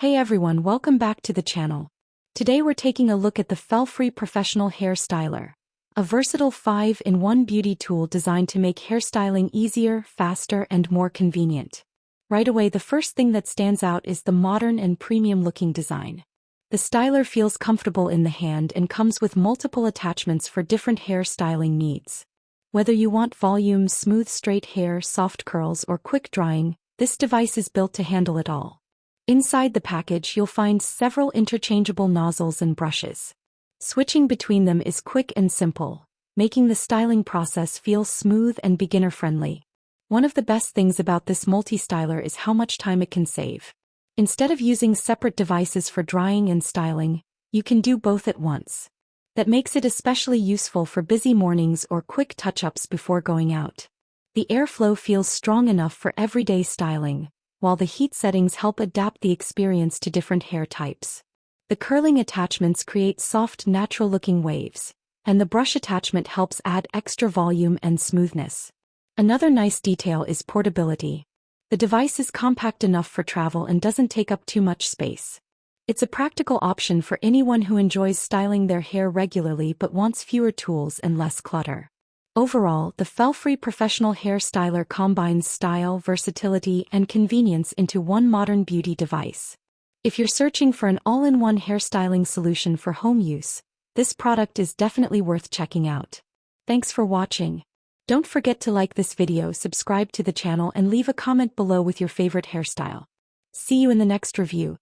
Hey everyone, welcome back to the channel. Today we're taking a look at the FELFRI Professional Hair Styler, a versatile 5-in-1 beauty tool designed to make hairstyling easier, faster, and more convenient. Right away, the first thing that stands out is the modern and premium-looking design. The styler feels comfortable in the hand and comes with multiple attachments for different hair styling needs. Whether you want volume, smooth straight hair, soft curls, or quick drying, this device is built to handle it all. Inside the package you'll find several interchangeable nozzles and brushes. Switching between them is quick and simple, making the styling process feel smooth and beginner-friendly. One of the best things about this multi-styler is how much time it can save. Instead of using separate devices for drying and styling, you can do both at once. That makes it especially useful for busy mornings or quick touch-ups before going out. The airflow feels strong enough for everyday styling, while the heat settings help adapt the experience to different hair types. The curling attachments create soft, natural-looking waves, and the brush attachment helps add extra volume and smoothness. Another nice detail is portability. The device is compact enough for travel and doesn't take up too much space. It's a practical option for anyone who enjoys styling their hair regularly but wants fewer tools and less clutter. Overall, the FELFRI Professional Hair Styler combines style, versatility, and convenience into one modern beauty device. If you're searching for an all-in-one hairstyling solution for home use, this product is definitely worth checking out. Thanks for watching. Don't forget to like this video, subscribe to the channel, and leave a comment below with your favorite hairstyle. See you in the next review.